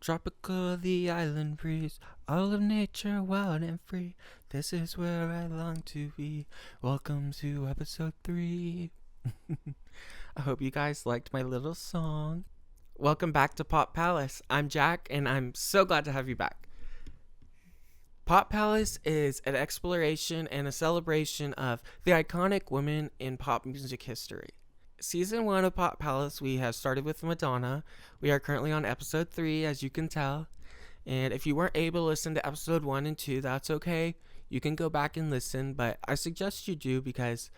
Tropical, the island breeze, all of nature wild and free. This is where I long to be. Welcome to episode 3. I hope you guys liked my little song. Welcome back to Pop Palace. I'm Jack, and I'm so glad to have you back. Pop Palace is an exploration and a celebration of the iconic women in pop music history. Season 1 of Pop Palace, we have started with Madonna. We are currently on episode 3, as you can tell. And if you weren't able to listen to episode 1 and 2, that's okay. You can go back and listen, but I suggest you do because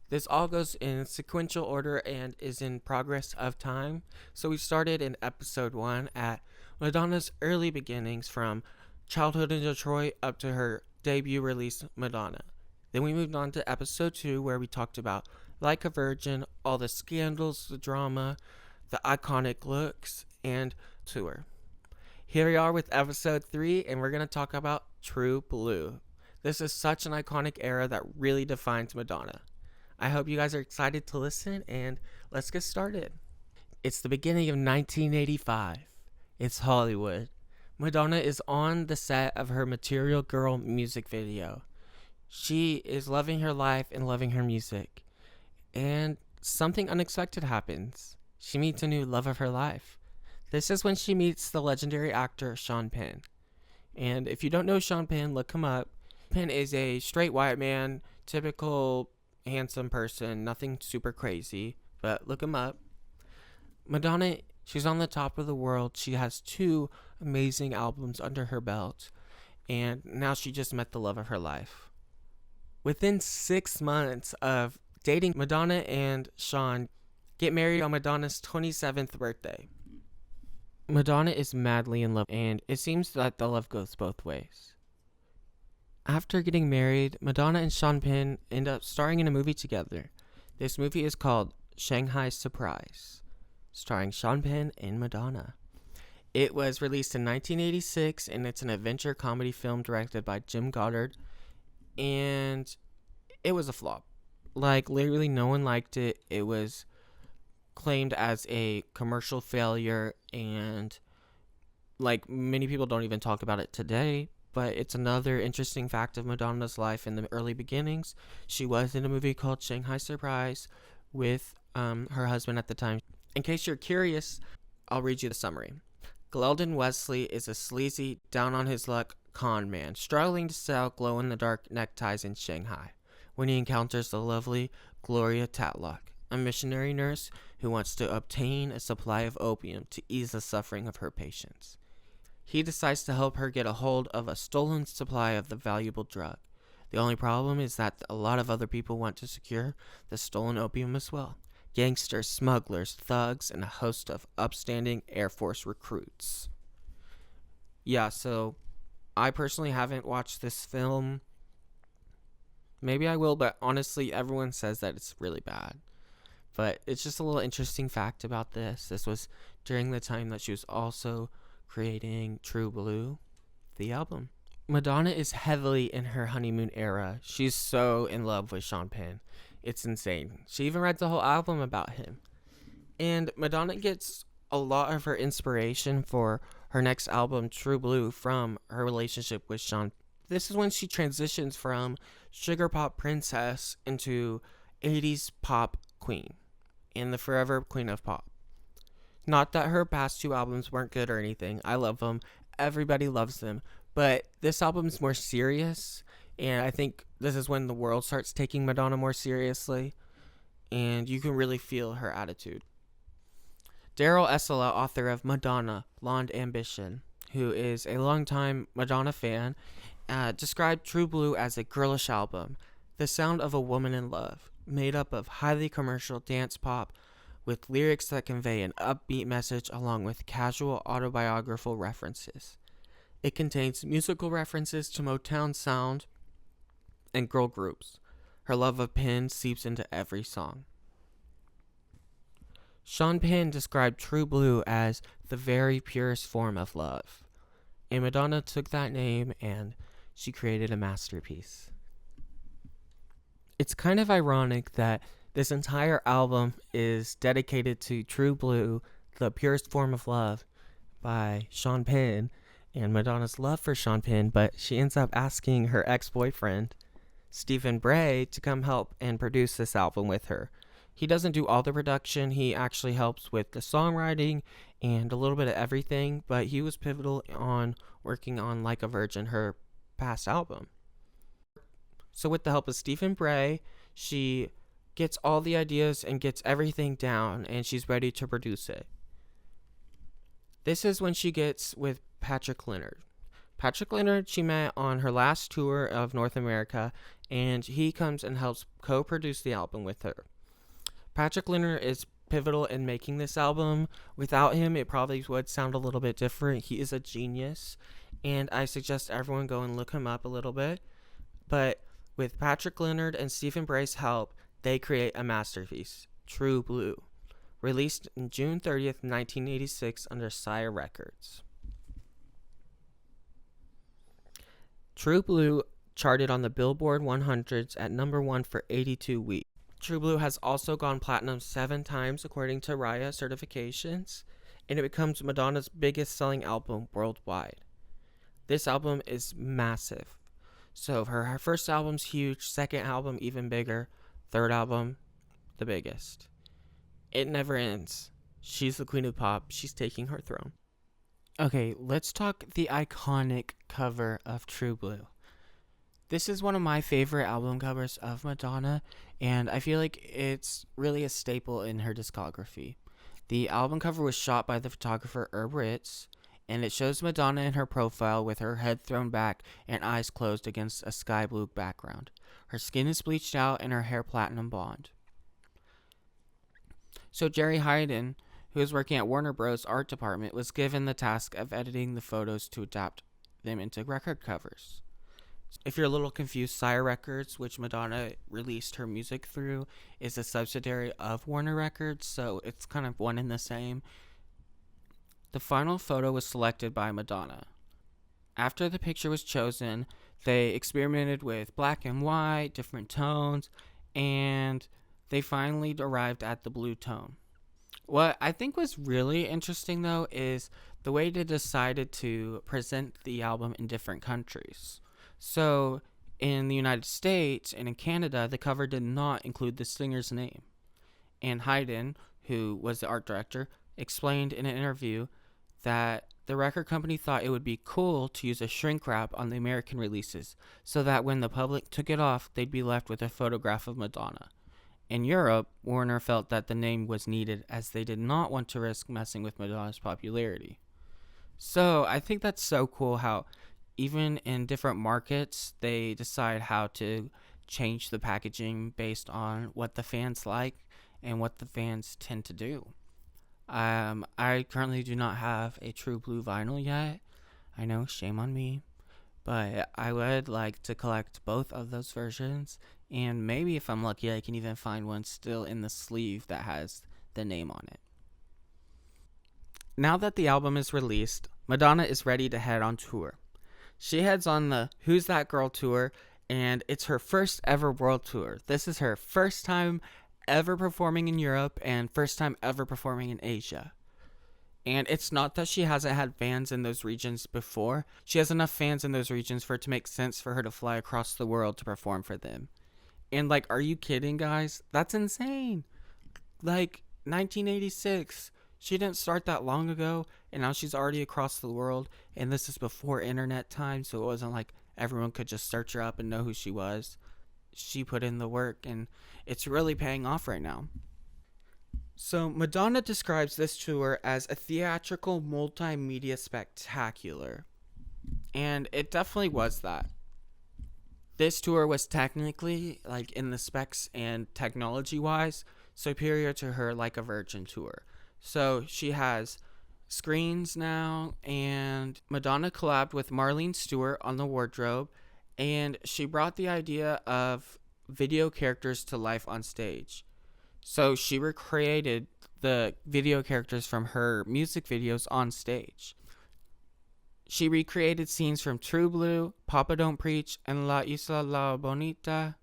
this all goes in sequential order and is in progress of time. So we started in episode 1 at Madonna's early beginnings from childhood in Detroit up to her debut release, Madonna. Then we moved on to episode 2 where we talked about Like a Virgin, all the scandals, the drama, the iconic looks, and tour. Here we are with episode 3, and we're going to talk about True Blue. This is such an iconic era that really defines Madonna. I hope you guys are excited to listen, and let's get started. It's the beginning of 1985. It's Hollywood. Madonna is on the set of her Material Girl music video. She is loving her life and loving her music. And something unexpected happens. She meets a new love of her life. This is when she meets the legendary actor Sean Penn. And if you don't know Sean Penn, look him up. Penn is a straight white man, typical handsome person, nothing super crazy, but look him up. Madonna, she's on the top of the world. She has 2 amazing albums under her belt, and now she just met the love of her life. Within 6 months of dating, Madonna and Sean get married on Madonna's 27th birthday. Madonna is madly in love, and it seems that the love goes both ways. After getting married, Madonna and Sean Penn end up starring in a movie together. This movie is called Shanghai Surprise, starring Sean Penn and Madonna. It was released in 1986, and it's an adventure comedy film directed by Jim Goddard, and it was a flop. Like, literally no one liked it. It was claimed as a commercial failure, and like many people don't even talk about it today. But it's another interesting fact of Madonna's life in the early beginnings. She was in a movie called Shanghai Surprise with her husband at the time. In case you're curious, I'll read you the summary. Gleldon Wesley is a sleazy, down-on-his-luck con man, struggling to sell glow-in-the-dark neckties in Shanghai, when he encounters the lovely Gloria Tatlock, a missionary nurse who wants to obtain a supply of opium to ease the suffering of her patients. He decides to help her get a hold of a stolen supply of the valuable drug. The only problem is that a lot of other people want to secure the stolen opium as well. Gangsters, smugglers, thugs, and a host of upstanding Air Force recruits. Yeah, so I personally haven't watched this film. Maybe I will, but honestly, everyone says that it's really bad. But it's just a little interesting fact about this. This was during the time that she was also creating True Blue, the album. Madonna is heavily in her honeymoon era. She's so in love with Sean Penn. It's insane. She even writes a whole album about him. And Madonna gets a lot of her inspiration for her next album, True Blue, from her relationship with Sean. This is when she transitions from sugar pop princess into 80s pop queen and the forever queen of pop. Not that her past 2 albums weren't good or anything. I love them. Everybody loves them. But this album's more serious, and I think this is when the world starts taking Madonna more seriously, and you can really feel her attitude. Daryl Essola, author of Madonna, Blonde Ambition, who is a longtime Madonna fan, described True Blue as a girlish album, the sound of a woman in love, made up of highly commercial dance pop, with lyrics that convey an upbeat message along with casual autobiographical references. It contains musical references to Motown sound and girl groups. Her love of Penn seeps into every song. Sean Penn described True Blue as the very purest form of love, and Madonna took that name and she created a masterpiece. It's kind of ironic that this entire album is dedicated to True Blue, the purest form of love, by Sean Penn and Madonna's love for Sean Penn, but she ends up asking her ex-boyfriend, Stephen Bray, to come help and produce this album with her. He doesn't do all the production, he actually helps with the songwriting and a little bit of everything, but he was pivotal on working on Like a Virgin, her past album. So with the help of Stephen Bray, she gets all the ideas and gets everything down, and she's ready to produce it. This is when she gets with Patrick Leonard. Patrick Leonard she met on her last tour of North America, and he comes and helps co-produce the album with her. Patrick Leonard is pivotal in making this album. Without him, it probably would sound a little bit different. He is a genius, and I suggest everyone go and look him up a little bit. But with Patrick Leonard and Stephen Bray's help, they create a masterpiece, True Blue, released on June 30th, 1986 under Sire Records. True Blue charted on the Billboard 100s at number 1 for 82 weeks. True Blue has also gone platinum 7 times according to RIA certifications, and it becomes Madonna's biggest selling album worldwide. This album is massive. So her first album's huge, second album even bigger, third album the biggest. It never ends. She's the queen of pop. She's taking her throne. Okay, let's talk the iconic cover of True Blue. This is one of my favorite album covers of Madonna, and I feel like it's really a staple in her discography. The album cover was shot by the photographer Herb Ritz, and it shows Madonna in her profile with her head thrown back and eyes closed against a sky blue background. Her skin is bleached out and her hair platinum blonde. So Jerry Hayden, who was working at Warner Bros. Art department, was given the task of editing the photos to adapt them into record covers. If you're a little confused, Sire Records, which Madonna released her music through, is a subsidiary of Warner Records, so it's kind of one and the same. The final photo was selected by Madonna. After the picture was chosen, they experimented with black and white, different tones, and they finally arrived at the blue tone. What I think was really interesting, though, is the way they decided to present the album in different countries. So, in the United States and in Canada, the cover did not include the singer's name. And Hayden, who was the art director, explained in an interview that the record company thought it would be cool to use a shrink wrap on the American releases, so that when the public took it off, they'd be left with a photograph of Madonna. In Europe, Warner felt that the name was needed as they did not want to risk messing with Madonna's popularity. So, I think that's so cool how even in different markets, they decide how to change the packaging based on what the fans like and what the fans tend to do. I currently do not have a True Blue vinyl yet. I know, shame on me. But I would like to collect both of those versions, and maybe if I'm lucky, I can even find one still in the sleeve that has the name on it. Now that the album is released, Madonna is ready to head on tour. She heads on the Who's That Girl tour, and it's her first ever world tour. This is her first time ever performing in Europe and first time ever performing in Asia. And it's not that she hasn't had fans in those regions before. She has enough fans in those regions for it to make sense for her to fly across the world to perform for them. And like, are you kidding, guys? That's insane. Like, 1986. She didn't start that long ago, and now she's already across the world, and this is before internet time, so it wasn't like everyone could just search her up and know who she was. She put in the work, and it's really paying off right now. So Madonna describes this tour as a theatrical multimedia spectacular, and it definitely was that. This tour was technically, like in the specs and technology-wise, superior to her Like a Virgin tour. So she has screens now, and Madonna collabed with Marlene Stewart on the wardrobe, and she brought the idea of video characters to life on stage. So she recreated the video characters from her music videos on stage. She recreated scenes from True Blue, Papa Don't Preach, and La Isla La Bonita.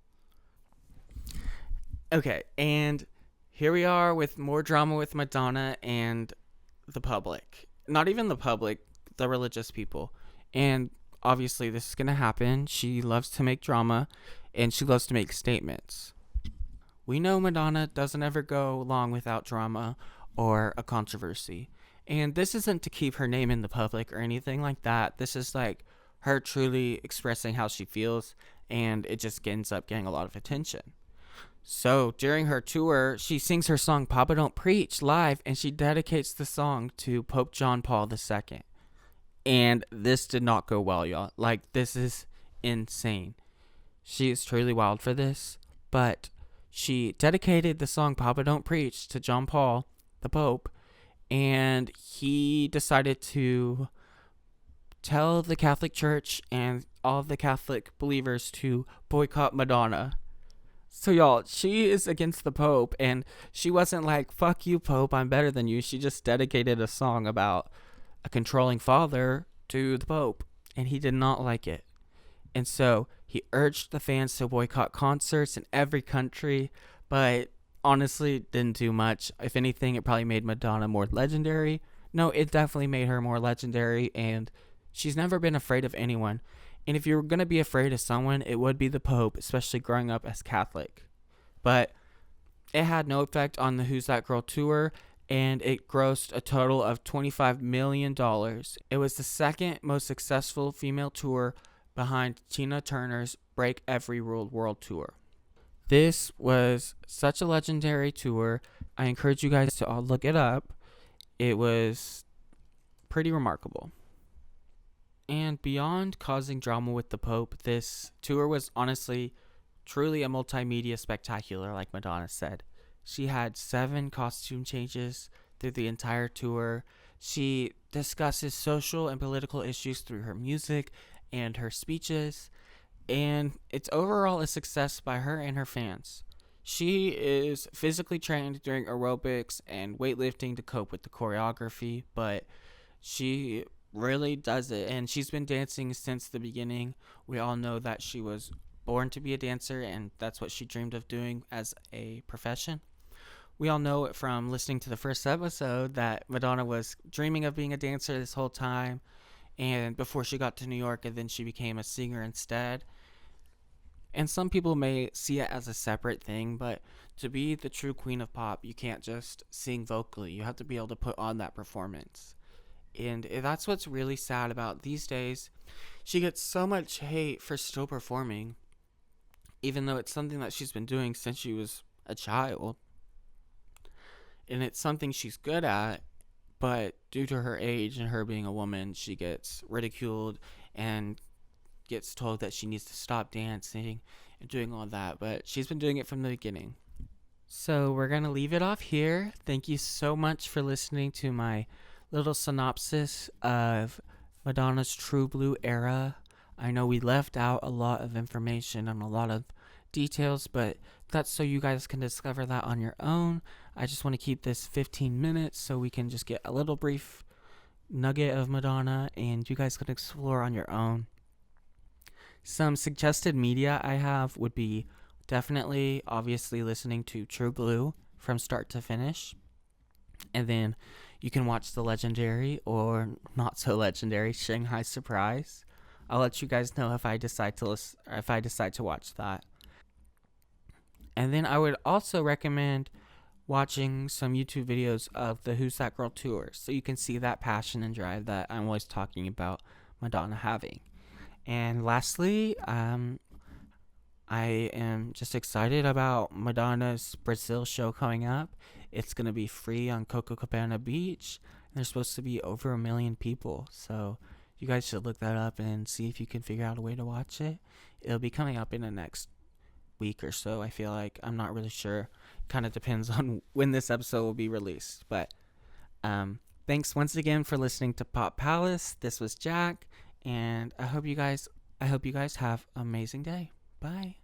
Okay, and here we are with more drama with Madonna and the public. not even the public, the religious people. And obviously, this is going to happen. She loves to make drama and she loves to make statements. We know Madonna doesn't ever go long without drama or a controversy. And this isn't to keep her name in the public or anything like that. This is like her truly expressing how she feels, and it just ends up getting a lot of attention. So during her tour, she sings her song Papa Don't Preach live, and she dedicates the song to Pope John Paul II. And this did not go well, y'all. Like, this is insane. She is truly wild for this, but she dedicated the song Papa Don't Preach to John Paul, the Pope, and he decided to tell the Catholic Church and all of the Catholic believers to boycott Madonna. So, y'all, she is against the Pope, and she wasn't like, fuck you, Pope, I'm better than you. She just dedicated a song about a controlling father to the Pope, and he did not like it. And so he urged the fans to boycott concerts in every country, but honestly didn't do much. If anything, it probably made Madonna more legendary. No, it definitely made her more legendary, and she's never been afraid of anyone. And if you're going to be afraid of someone, it would be the Pope, especially growing up as Catholic. But it had no effect on the Who's That Girl tour, and it grossed a total of $25 million. It was the second most successful female tour behind Tina Turner's Break Every Rule World Tour. This was such a legendary tour. I encourage you guys to all look it up. It was pretty remarkable. And beyond causing drama with the Pope, this tour was honestly truly a multimedia spectacular, like Madonna said. She had 7 costume changes through the entire tour. She discusses social and political issues through her music and her speeches, and it's overall a success by her and her fans. She is physically trained during aerobics and weightlifting to cope with the choreography, but she really does it, and she's been dancing since the beginning. We all know that she was born to be a dancer, and that's what she dreamed of doing as a profession. We all know it from listening to the first episode that Madonna was dreaming of being a dancer this whole time, and before she got to New York, and then she became a singer instead. And some people may see it as a separate thing, but to be the true queen of pop, you can't just sing vocally. You have to be able to put on that performance. And that's what's really sad about these days. She gets so much hate for still performing, even though it's something that she's been doing since she was a child. And it's something she's good at, but due to her age and her being a woman, she gets ridiculed and gets told that she needs to stop dancing and doing all that. But she's been doing it from the beginning. So we're going to leave it off here. Thank you so much for listening to my little synopsis of Madonna's True Blue era. I know we left out a lot of information and a lot of details, but that's so you guys can discover that on your own. I just want to keep this 15 minutes so we can just get a little brief nugget of Madonna and you guys can explore on your own. Some suggested media I have would be definitely, obviously, listening to True Blue from start to finish. And then you can watch the legendary or not so legendary Shanghai Surprise. I'll let you guys know if I decide to watch that. And then I would also recommend watching some YouTube videos of the Who's That Girl tour, so you can see that passion and drive that I'm always talking about Madonna having. And lastly, I am just excited about Madonna's Brazil show coming up. It's going to be free on Copacabana Beach. And there's supposed to be over 1 million people. So you guys should look that up and see if you can figure out a way to watch it. It'll be coming up in the next week or so, I feel like. I'm not really sure. Kind of depends on when this episode will be released. But thanks once again for listening to Pop Palace. This was Jack. And I hope you guys have an amazing day. Bye.